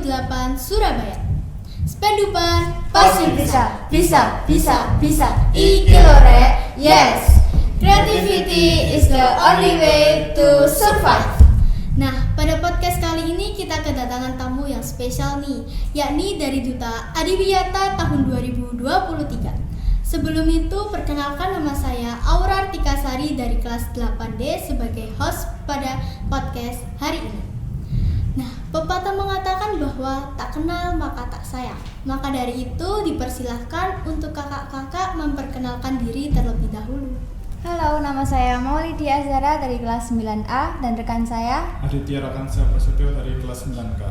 2008 Surabaya. Spendupar Pasti bisa. Ikilore, yes. Creativity is the only way to survive. Nah, pada podcast kali ini kita kedatangan tamu yang spesial nih, yakni dari Duta Adiwiyata tahun 2023. Sebelum itu, perkenalkan nama saya Aura Artikasari dari kelas 8D sebagai host pada podcast hari ini. Nah, pepatah mengatakan bahwa tak kenal maka tak sayang. Maka dari itu dipersilahkan untuk kakak-kakak memperkenalkan diri terlebih dahulu. Halo, nama saya Maulidia Azhara dari kelas 9A dan rekan saya Aditya Rakansa Prasetyo dari kelas 9K.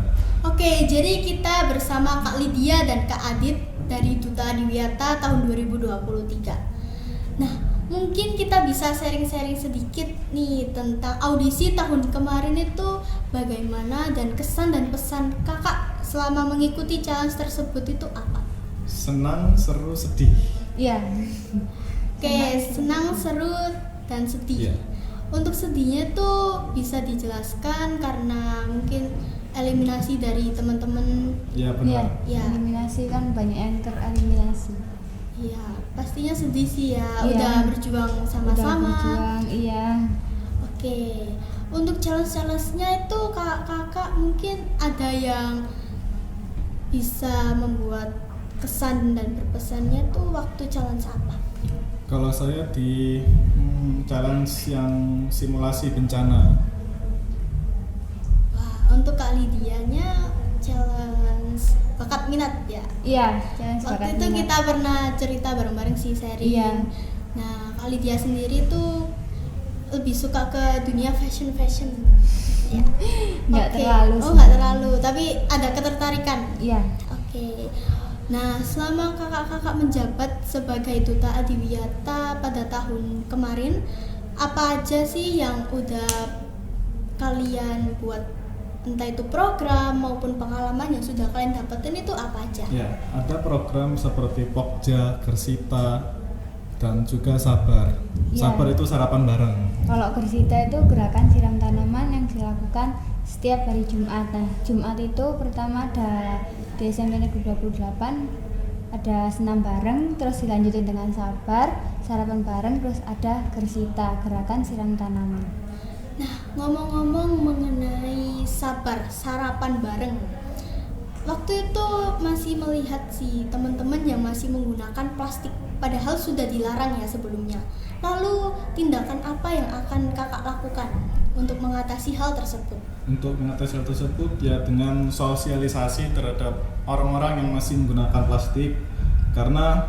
Oke, jadi kita bersama Kak Lydia dan Kak Adit dari Duta Adiwiyata tahun 2023. Nah, mungkin kita bisa sharing-sharing sedikit nih tentang audisi tahun kemarin itu bagaimana dan kesan dan pesan kakak selama mengikuti challenge tersebut itu apa? Senang, seru, sedih. Iya. Oke, senang, seru, dan sedih. Iya. Untuk sedihnya tuh bisa dijelaskan karena mungkin eliminasi dari teman-teman. Ya benar. Ya. Eliminasi kan banyak yang tereliminasi. Iya, pastinya sedih sih ya. Iya. Udah berjuang sama-sama. Iya. Oke, untuk challenge-challenge-nya itu kakak-kakak mungkin ada yang bisa membuat kesan dan berpesannya tuh waktu challenge apa? Kalau saya di challenge yang simulasi bencana. Wah, untuk Kak Lydianya challenge bakat minat ya? Iya, challenge Waktu bakat itu minat. kita pernah cerita bareng-bareng sih sharing. Iya. Nah, Kak Lydia sendiri tuh lebih suka ke dunia fashion. Ya. Nggak Oke. terlalu Oh, sih. nggak terlalu, tapi ada ketertarikan. Iya. Oke. Nah, selama kakak-kakak menjabat sebagai Duta Adiwiyata pada tahun kemarin, apa aja sih yang udah kalian buat? Entah itu program maupun pengalaman yang sudah kalian dapetin itu apa aja? Ya, ada program seperti Pokja, Gersita, dan juga Sabar. Iya. Sabar itu sarapan bareng. Kalau Gersita itu gerakan siram tanaman yang dilakukan setiap hari Jumat. Nah, Jumat itu pertama ada di SMP Negeri 28 ada senam bareng, terus dilanjutin dengan sabar, sarapan bareng, terus ada Gersita, gerakan siram tanaman. Nah, ngomong-ngomong mengenai sabar, sarapan bareng. Waktu itu masih melihat sih teman-teman yang masih menggunakan plastik, padahal sudah dilarang ya sebelumnya. Lalu tindakan apa yang akan kakak lakukan untuk mengatasi hal tersebut? Untuk mengatasi hal tersebut ya dengan sosialisasi terhadap orang-orang yang masih menggunakan plastik, karena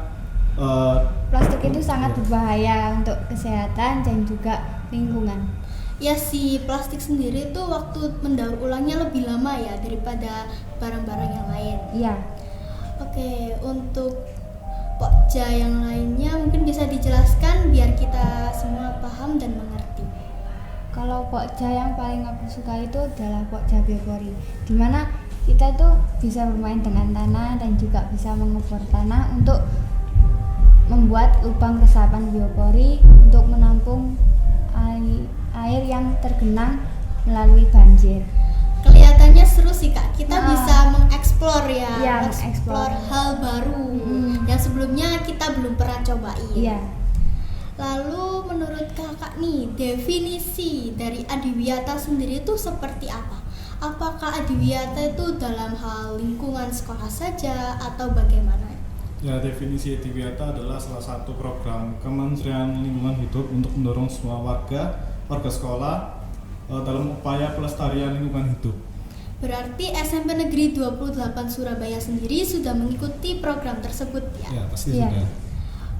Plastik itu sangat berbahaya untuk kesehatan dan juga lingkungan. Ya si plastik sendiri tuh waktu mendaur ulangnya lebih lama ya daripada barang-barang yang lain. Iya. Oke, untuk pokja yang lainnya mungkin bisa dijelaskan biar kita semua paham dan mengerti. Kalau pokja yang paling aku suka itu adalah pokja biopori, dimana kita tuh bisa bermain dengan tanah dan juga bisa mengebor tanah untuk membuat lubang resapan biopori untuk menampung air yang tergenang melalui banjir. Kelihatannya seru sih Kak, kita Nah. bisa mengeksplor ya, Iya, mengeksplor hal baru yang sebelumnya kita belum pernah cobain. Iya. Lalu menurut kakak nih, definisi dari Adiwiyata sendiri itu seperti apa? Apakah Adiwiyata itu dalam hal lingkungan sekolah saja atau bagaimana? ya definisi Adiwiyata adalah salah satu program Kementerian Lingkungan Hidup untuk mendorong semua warga sekolah dalam upaya pelestarian lingkungan hidup. Berarti SMP Negeri 28 Surabaya sendiri sudah mengikuti program tersebut ya? Ya pasti Iya. sudah.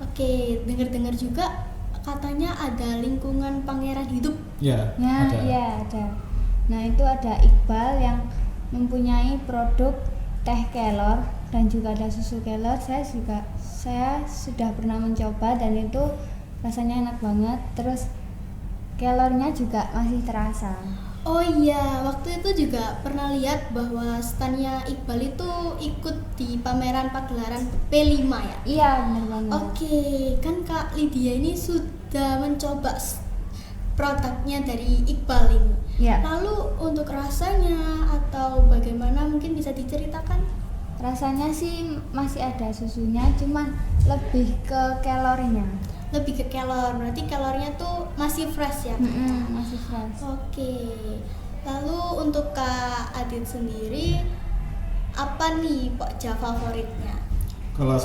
Oke, dengar-dengar juga katanya ada lingkungan pangeran hidup. Ya, Nah, ada. iya ada. Nah, itu ada Iqbal yang mempunyai produk teh kelor dan juga ada susu kelor. Saya sudah pernah mencoba dan itu rasanya enak banget. Terus kelornya juga masih terasa. Oh iya, waktu itu juga pernah lihat bahwa standnya Iqbal itu ikut di pameran pagelaran P5 ya? Iya, benar banget. Oke, kan Kak Lydia ini sudah mencoba produknya dari Iqbal ini. Ya. Lalu untuk rasanya atau bagaimana mungkin bisa diceritakan? Rasanya sih masih ada susunya, cuman lebih ke kalorinya. Lebih ke berarti kalorinya tuh masih fresh ya? Masih fresh. Oke. Lalu untuk Kak Adit sendiri, apa nih pokja favoritnya? Kalau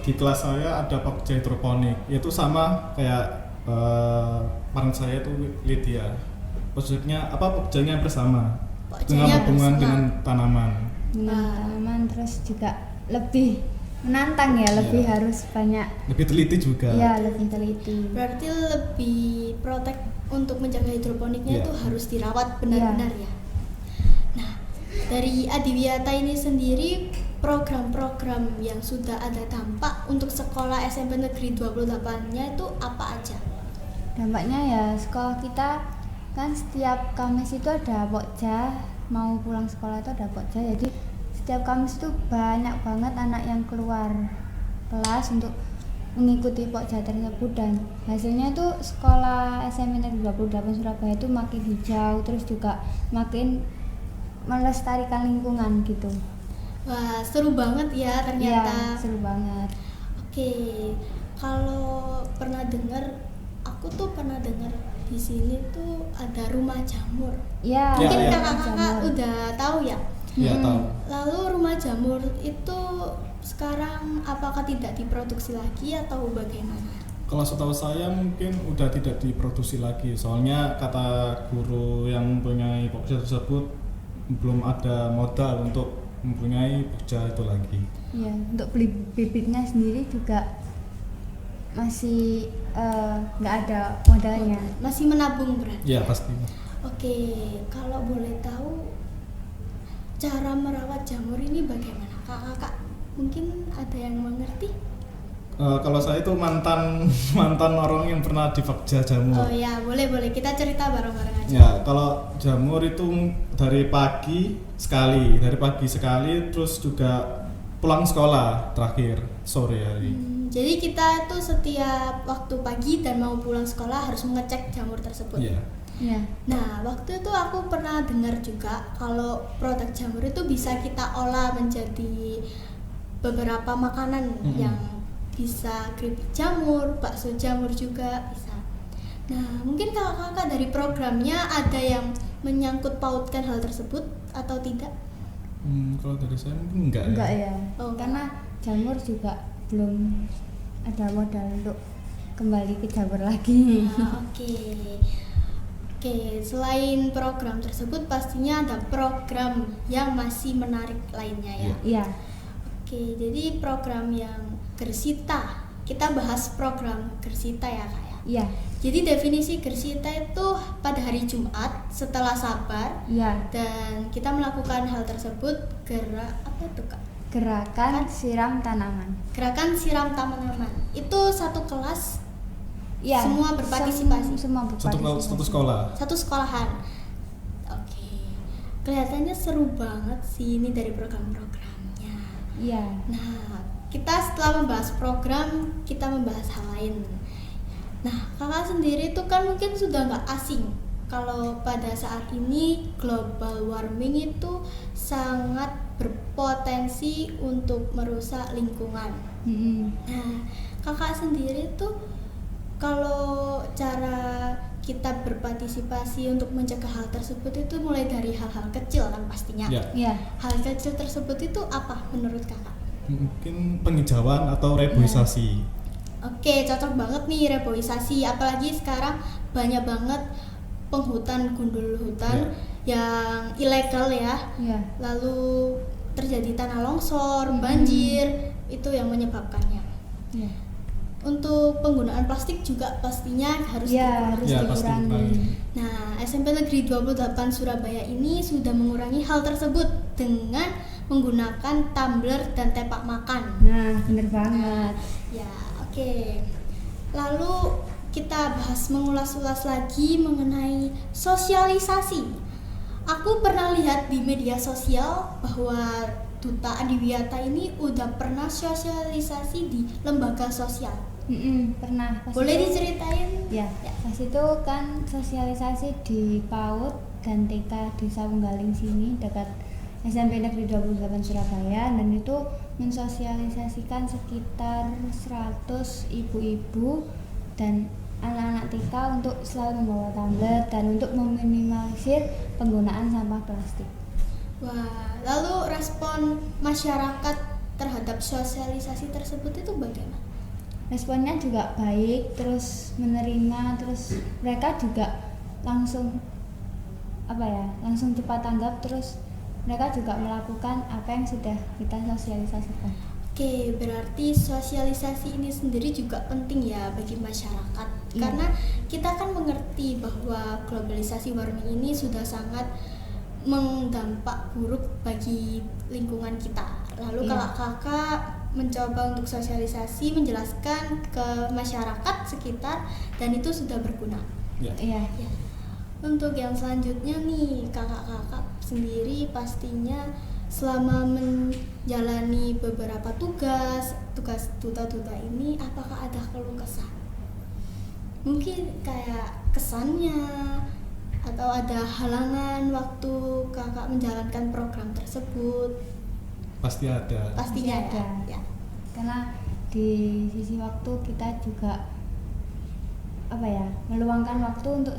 di kelas saya ada pokja hidroponik, itu sama kayak partner saya itu Lydia. Maksudnya pokjanya bersama dengan Pokjanya hubungan bersama. dengan tanaman. Dengan tanaman, terus juga lebih menantang ya, lebih harus banyak. Lebih teliti juga. Ya, lebih teliti. Berarti lebih protek untuk menjaga hidroponiknya Iya. itu harus dirawat benar-benar ya. Nah, dari Adiwiyata ini sendiri program-program yang sudah ada dampak untuk sekolah SMP Negeri 28-nya itu apa aja? Dampaknya ya, sekolah kita kan setiap Kamis itu ada pokja, mau pulang sekolah itu ada pokja, jadi setiap Kamis itu banyak banget anak yang keluar kelas untuk mengikuti pokja tersebut, dan hasilnya itu sekolah SMP Negeri 28 Surabaya itu makin hijau, terus juga makin melestarikan lingkungan gitu. Wah, seru banget ya ternyata. Iya, seru banget. Oke, kalau aku tuh pernah dengar di sini tuh ada rumah jamur. Ya, Mungkin ya. kakak-kakak udah tahu ya. Iya, tahu. Lalu rumah jamur itu sekarang apakah tidak diproduksi lagi atau bagaimana? Kalau setahu saya mungkin udah tidak diproduksi lagi, soalnya kata guru yang mempunyai pokja tersebut belum ada modal untuk mempunyai pokja itu lagi. Ya, untuk beli bibitnya sendiri juga masih nggak ada modalnya. Masih menabung berarti? Ya pasti. Oke, kalau boleh tahu cara merawat jamur ini bagaimana? Kakak mungkin ada yang mengerti? Kalau saya itu mantan orang yang pernah di pokja jamur. Oh ya, boleh kita cerita bareng-bareng aja. Ya, kalau jamur itu dari pagi sekali, terus juga pulang sekolah terakhir sore hari. Jadi kita itu setiap waktu pagi dan mau pulang sekolah harus mengecek jamur tersebut. Iya. Ya, Nah, waktu itu aku pernah dengar juga kalau produk jamur itu bisa kita olah menjadi beberapa makanan yang bisa keripik jamur, bakso jamur juga bisa. Nah, mungkin kakak-kakak dari programnya ada yang menyangkut pautkan hal tersebut atau tidak? Kalau dari saya mungkin enggak ya. ya. Oh, Karena jamur juga belum ada modal untuk kembali ke jamur lagi. Nah, Oke, selain program tersebut pastinya ada program yang masih menarik lainnya ya. Iya. Oke, jadi program yang Gersita. Kita bahas program Gersita ya, Kak ya. Iya. Jadi definisi Gersita itu pada hari Jumat setelah sabar Iya. dan kita melakukan hal tersebut apa itu, Kak? Gerakan siram tanaman. Gerakan siram tanaman. Itu satu kelas, Iya. semua berpartisipasi. Semua berpartisipasi. Satu sekolah. Satu sekolahan. Oke. Kelihatannya seru banget sih ini dari program-programnya. Iya. Nah, kita setelah membahas program, kita membahas hal lain. Nah, kakak sendiri itu kan mungkin sudah nggak asing kalau pada saat ini global warming itu sangat berpotensi untuk merusak lingkungan. Nah, kakak sendiri tuh kalau cara kita berpartisipasi untuk mencegah hal tersebut itu mulai dari hal-hal kecil kan pastinya. Ya. Iya. Hal kecil tersebut itu apa menurut kakak? Mungkin penghijauan atau reboisasi. Oke, cocok banget nih reboisasi, apalagi sekarang banyak banget penghutan gundul hutan yang ilegal ya. Iya. Lalu terjadi tanah longsor, banjir, itu yang menyebabkannya. Iya. Untuk penggunaan plastik juga pastinya harus Iya, harus Ya, pasti dikurangi. dikurangi. Nah, SMP Negeri 28 Surabaya ini sudah mengurangi hal tersebut dengan menggunakan tumbler dan tepak makan. Nah, bener banget. Ya, oke. Lalu kita mengulas-ulas lagi mengenai sosialisasi. Aku pernah lihat di media sosial bahwa Duta Adiwiyata ini udah pernah sosialisasi di lembaga sosial. Pernah. Pas Boleh itu- diceritain? Ya, pas itu kan sosialisasi di PAUD dan TK Desa Penggaling sini dekat SMP Negeri 28 Surabaya, dan itu mensosialisasikan sekitar 100 ibu-ibu dan anak-anak TK untuk selalu membawa tumbler dan untuk meminimalisir penggunaan sampah plastik. Wah, lalu respon masyarakat terhadap sosialisasi tersebut itu bagaimana? Responnya juga baik, terus menerima, terus mereka juga langsung langsung cepat tanggap, terus mereka juga melakukan apa yang sudah kita sosialisasikan. Oke, berarti sosialisasi ini sendiri juga penting ya bagi masyarakat. Iya. Karena kita kan mengerti bahwa globalisasi warming ini sudah sangat mendampak buruk bagi lingkungan kita. Lalu Iya. kakak mencoba untuk sosialisasi, menjelaskan ke masyarakat sekitar, dan itu sudah berguna. Ya. Iya. Ya. Untuk yang selanjutnya nih, kakak-kakak sendiri pastinya selama menjalani beberapa tugas duta-duta ini, apakah ada keluh kesah? Mungkin kayak kesannya atau ada halangan waktu kakak menjalankan program tersebut? Pasti ada. Pastinya Pasti ada. ya. Karena di sisi waktu kita juga meluangkan waktu untuk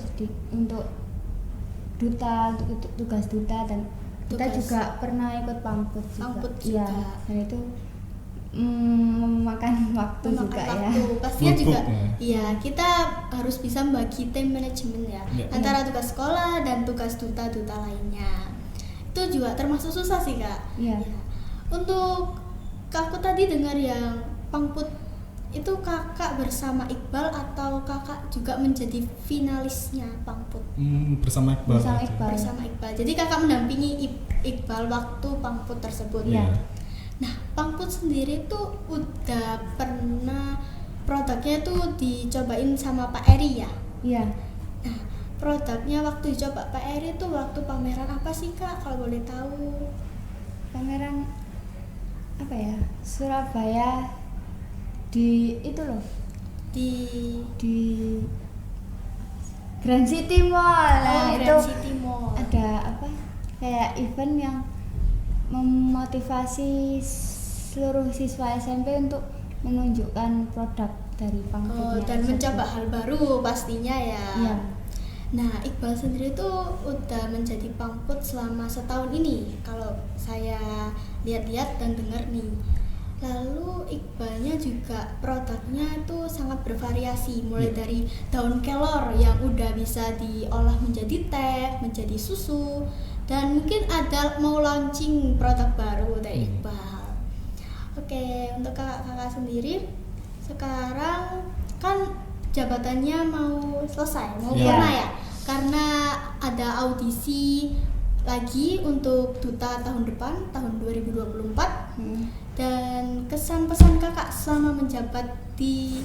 duta, untuk tugas duta, dan kita Tugas. juga pernah ikut pamput juga. Pamput Iya, juga. dan itu memakan waktu Memakan juga waktu. ya. Pastinya juga Gugup, iya, kita harus bisa membagi time management ya, Ya. antara tugas sekolah dan tugas duta-duta lainnya. Itu juga termasuk susah sih, Kak. Iya. Ya. Untuk aku tadi dengar yang pamput itu kakak bersama Iqbal atau kakak juga menjadi finalisnya pamput? Bersama Iqbal. Bersama aja. Iqbal. Bersama Iqbal. Jadi kakak mendampingi Iqbal waktu pamput tersebut. Iya. Nah, pamput sendiri tuh udah pernah produknya tuh dicobain sama Pak Eri ya? Iya. Nah, produknya waktu dicoba Pak Eri tuh waktu pameran apa sih, Kak, kalau boleh tahu? Pameran Surabaya di itu loh, Di di Grand City Mall. Nah, itu Grand City Mall. ada kayak event yang memotivasi seluruh siswa SMP untuk menunjukkan produk dari pamputnya Dan tersebut. mencoba hal baru pastinya ya. Iya. Nah, Iqbal sendiri tuh udah menjadi pamput selama setahun ini kalau saya lihat-lihat dan dengar nih. Lalu Iqbalnya juga produknya itu sangat bervariasi, mulai dari daun kelor yang udah bisa diolah menjadi teh, menjadi susu, dan mungkin ada mau launching produk baru dari Iqbal. Oke, untuk kakak-kakak sendiri sekarang kan jabatannya mau selesai, mau Iya. pernah ya, karena ada audisi lagi untuk duta tahun depan, tahun 2024. Dan kesan pesan kakak selama menjabat di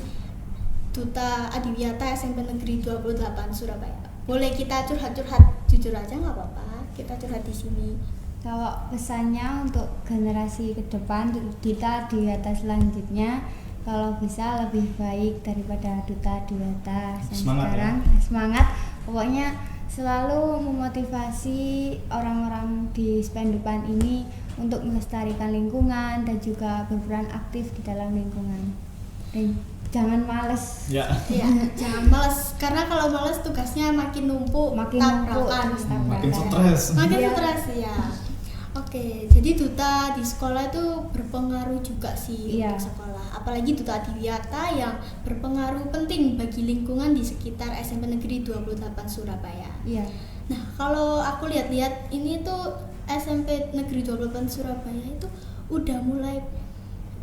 Duta Adiwiyata SMP Negeri 28 Surabaya. Boleh kita curhat-curhat jujur aja, nggak apa-apa, kita curhat di sini. Kalau pesannya untuk generasi ke depan, kita di atas selanjutnya, kalau bisa lebih baik daripada Duta Adiwiyata yang Semangat, sekarang. Semangat, pokoknya selalu memotivasi orang-orang di Spendupan ini untuk melestarikan lingkungan dan juga berperan aktif di dalam lingkungan. Dan jangan males. Ya. Ya, jangan males, karena kalau males tugasnya makin numpuk, Makin numpuk, tabrakan. terus tabrakan. Makin stres. Makin Iya. stres ya. Oke, jadi duta di sekolah itu berpengaruh juga sih Iya. untuk sekolah. Apalagi Duta Adiwiyata yang berpengaruh penting bagi lingkungan di sekitar SMP Negeri 28 Surabaya. Iya. Nah, kalau aku lihat-lihat ini tuh SMP Negeri 28 Surabaya itu udah mulai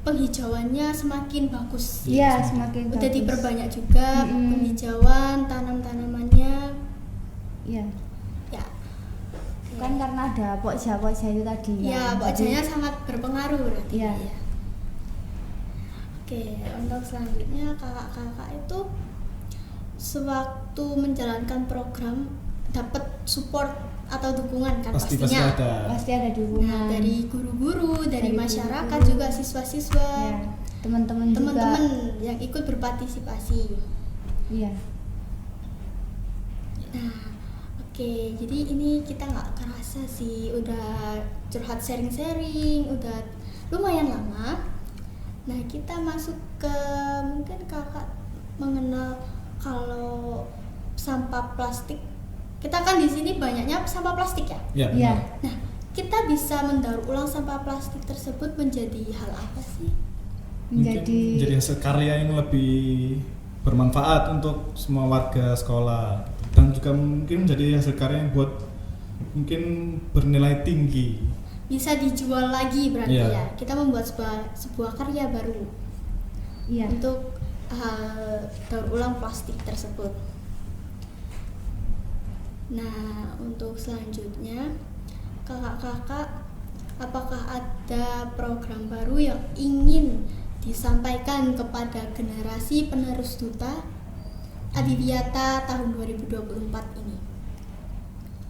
penghijauannya semakin bagus. Iya, semakin Udah bagus. diperbanyak juga Mm-mm. penghijauan, tanam-tanamannya. Iya. Ya. Kan karena ada pokja-pokja itu tadi. Ya, pokjanya sangat berpengaruh berarti. Iya. Ya. Oke, untuk selanjutnya kakak-kakak itu sewaktu menjalankan program dapat support atau dukungan kan Pasti pastinya. ada. Pasti ada dukungan. Nah, dari guru-guru, dari Dari masyarakat guru-guru. juga siswa-siswa. Ya. teman-teman juga. teman-teman yang ikut berpartisipasi. Iya. Nah, oke, jadi ini kita nggak kerasa sih udah curhat sharing-sharing, udah lumayan lama. Nah, kita masuk ke mungkin kakak mengenal kalau sampah plastik. Kita kan di sini banyaknya sampah plastik ya. Ya, Iya. benar. Nah, kita bisa mendaur ulang sampah plastik tersebut menjadi hal apa sih? Mungkin menjadi hasil karya yang lebih bermanfaat untuk semua warga sekolah, dan juga mungkin menjadi hasil karya yang buat mungkin bernilai tinggi. Bisa dijual lagi berarti Iya. ya. Kita membuat sebuah karya baru Iya. untuk daur ulang plastik tersebut. Nah, untuk selanjutnya, kakak-kakak, apakah ada program baru yang ingin disampaikan kepada generasi penerus duta Adiwiyata tahun 2024 ini?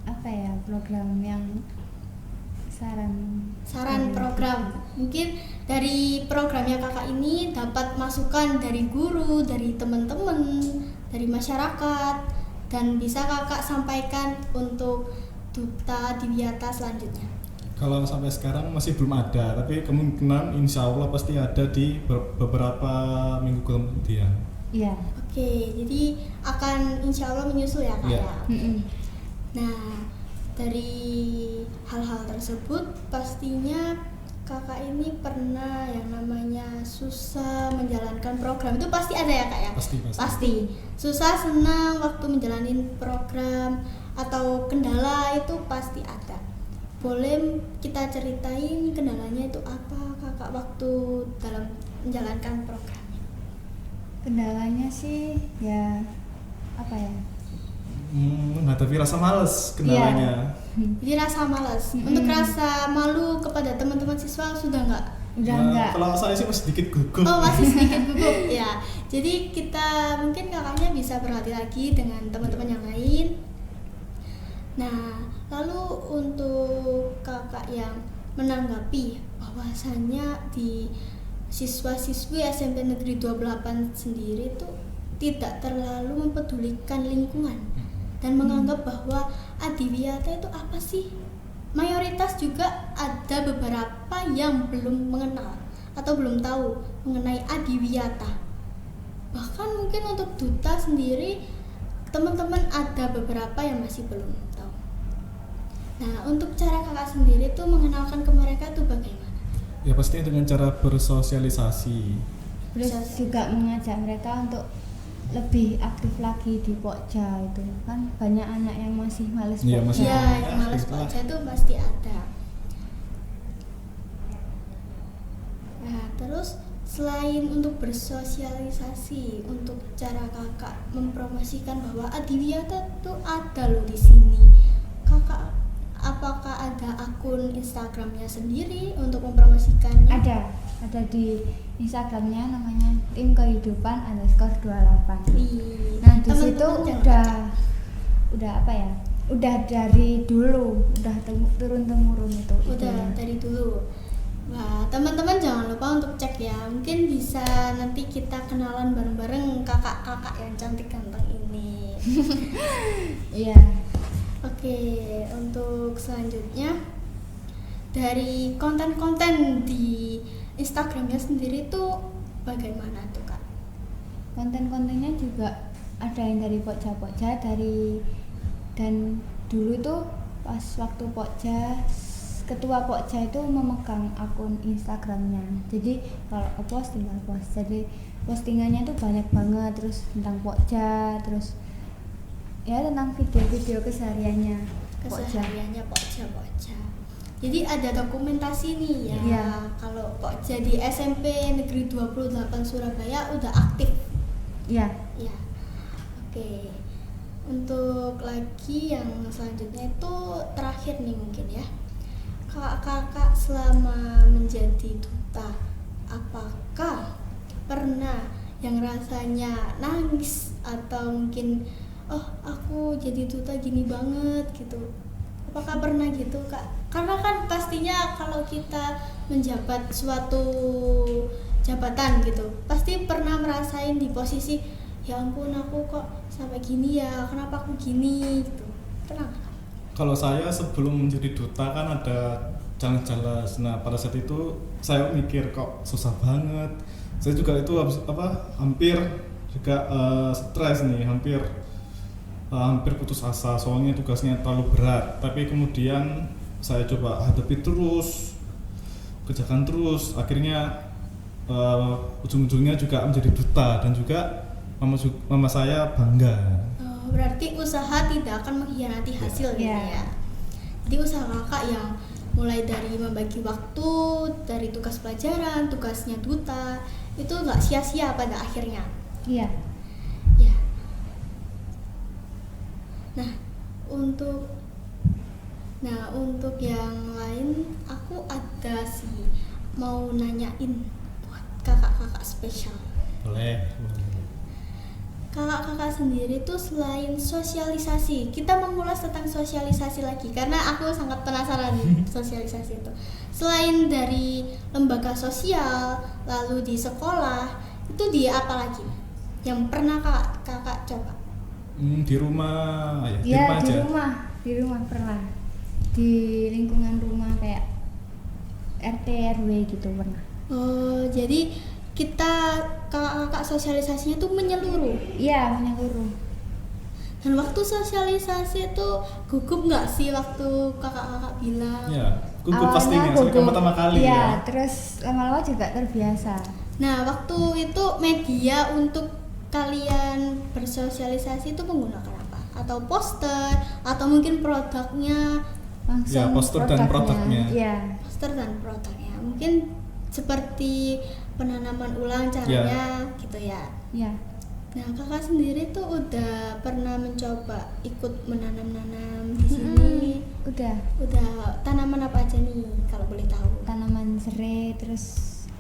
Apa ya program yang Saran program, mungkin dari programnya kakak ini dapat masukan dari guru, dari teman-teman, dari masyarakat, dan bisa kakak sampaikan untuk duta Adiwiyata selanjutnya. Kalau sampai sekarang masih belum ada, tapi kemungkinan insya Allah pasti ada di beberapa minggu kemudian. Iya. Oke, jadi akan insya Allah menyusul ya kak Iya. ya. Nah, dari hal-hal tersebut pastinya kakak ini pernah yang namanya susah menjalankan program, itu pasti ada ya kak ya? Pasti. Susah, senang waktu menjalani program atau kendala itu pasti ada. Boleh kita ceritain kendalanya itu apa kakak waktu dalam menjalankan program? Kendalanya sih ya apa ya? Menghadapi rasa males kendalanya. Jadi rasa malas. Untuk rasa malu kepada teman-teman siswa sudah nggak? Udah Nah, enggak. kalau saya sih masih sedikit gugup. Oh, masih sedikit gugup ya. Jadi kita mungkin kakaknya bisa berhati lagi dengan teman-teman yang lain. Nah, lalu untuk kakak yang menanggapi bahwasannya di siswa-siswi SMP Negeri 28 sendiri tuh tidak terlalu mempedulikan lingkungan dan menganggap bahwa Adiwiyata itu apa sih? Mayoritas juga ada beberapa yang belum mengenal atau belum tahu mengenai Adiwiyata. Bahkan mungkin untuk duta sendiri teman-teman ada beberapa yang masih belum tahu. Nah, untuk cara kakak sendiri tuh mengenalkan ke mereka tuh bagaimana? Ya pastinya dengan cara bersosialisasi. Terus juga mengajak mereka untuk lebih aktif lagi di Pokja itu kan banyak anak yang masih males Iya, Pokja. masih. Ya, yang malas itulah. baca itu pasti ada. Nah, terus selain untuk bersosialisasi, untuk cara kakak mempromosikan bahwa Adiwiyata tuh ada loh di sini. Kakak, apakah ada akun Instagramnya sendiri untuk mempromosikannya? Ada di Instagramnya namanya timkehidupan_28. Wih, Nah di teman-teman situ jangan udah apa ya? Udah dari dulu, udah turun temurun itu. udah idenya. dari dulu. Wah, teman-teman jangan lupa untuk cek ya. Mungkin bisa nanti kita kenalan bareng-bareng kakak-kakak yang cantik ganteng ini. Iya. Oke, untuk selanjutnya dari konten-konten di Instagramnya sendiri tuh bagaimana tuh kak? Konten-kontennya juga ada yang dari Pokja dan dulu tuh pas waktu Pokja ketua Pokja itu memegang akun Instagramnya, jadi kalau post tinggal post, jadi postingannya tuh banyak banget, terus tentang Pokja, terus ya tentang video-video kesehariannya Pokja. Kesehariannya Pokja. Jadi ada dokumentasi nih ya. Iya. Kalau Pokja di SMP Negeri 28 Surabaya udah aktif. Iya. Ya. Oke. Untuk lagi yang selanjutnya itu terakhir nih mungkin ya. Kakak selama menjadi duta, apakah pernah yang rasanya nangis atau mungkin aku jadi duta gini banget gitu? Apakah pernah gitu kak? Karena kan pastinya kalau kita menjabat suatu jabatan gitu, pasti pernah merasain di posisi ya ampun aku kok sampai gini ya, kenapa aku gini gitu. Pernah nggak? Kalau saya sebelum menjadi duta kan ada challenge. Nah pada saat itu saya mikir kok susah banget. Saya juga itu hampir juga stres nih, hampir putus asa soalnya tugasnya terlalu berat. Tapi kemudian saya coba hadapi terus, kerjakan terus. Akhirnya ujung-ujungnya juga menjadi duta dan juga mama saya bangga. Berarti usaha tidak akan mengkhianati hasil gitu ya. Jadi usaha kakak yang mulai dari membagi waktu, dari tugas pelajaran, tugasnya duta, itu nggak sia-sia pada akhirnya. Iya. Ya. Nah, untuk yang lain aku ada sih mau nanyain buat kakak-kakak spesial. Boleh. Kakak-kakak sendiri tuh selain sosialisasi, kita mengulas tentang sosialisasi lagi karena aku sangat penasaran sosialisasi itu. Selain dari lembaga sosial, lalu di sekolah, itu di apa lagi yang pernah kakak coba? Di rumah ya, Iya, aja. di rumah pernah. Di lingkungan rumah kayak RT RW gitu pernah. Oh, jadi kita kakak-kakak sosialisasinya tuh menyeluruh. Iya, menyeluruh. Dan waktu sosialisasi itu gugup nggak sih waktu kakak-kakak bilang? Ya, gugup pastinya, soalnya pertama kali iya, ya. terus lama-lama juga terbiasa. Nah, waktu itu media untuk kalian bersosialisasi itu menggunakan apa? Atau poster, atau mungkin produknya? Langsung Ya, poster dan produknya. Iya. Poster dan produknya. Mungkin seperti penanaman ulang caranya gitu ya. Iya. Nah, kakak sendiri tuh udah pernah mencoba ikut menanam-nanam di sini? Udah. Udah tanaman apa aja nih kalau boleh tahu? Tanaman serai, terus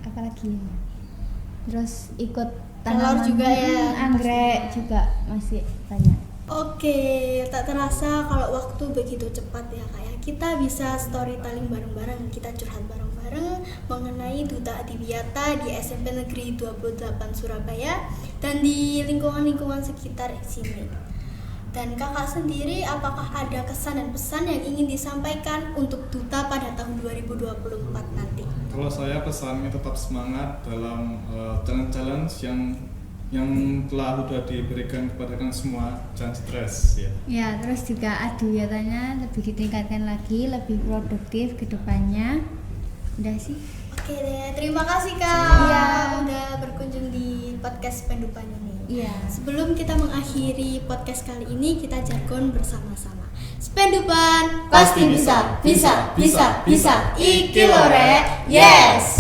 apa lagi? Terus ikut Telur juga ya, anggrek pastinya. juga masih banyak. Oke, tak terasa kalau waktu begitu cepat ya Kak ya. Kita bisa storytelling bareng-bareng, kita curhat bareng-bareng mengenai Duta Adiwiyata di SMP Negeri 28 Surabaya dan di lingkungan-lingkungan sekitar sini. Dan kakak sendiri, apakah ada kesan dan pesan yang ingin disampaikan untuk Duta pada tahun 2024 nanti? Kalau saya pesannya tetap semangat dalam challenge yang telah sudah diberikan kepada kalian semua, jangan stres ya. Ya, terus juga adiwiyatanya lebih ditingkatkan lagi, lebih produktif ke depannya. Udah sih. Oke deh, terima kasih Kak Iya. udah berkunjung di podcast Pendupan ini. Iya. Sebelum kita mengakhiri podcast kali ini, kita jargon bersama-sama. Spendupan pasti bisa, bisa, bisa, bisa. Iki lore, yes.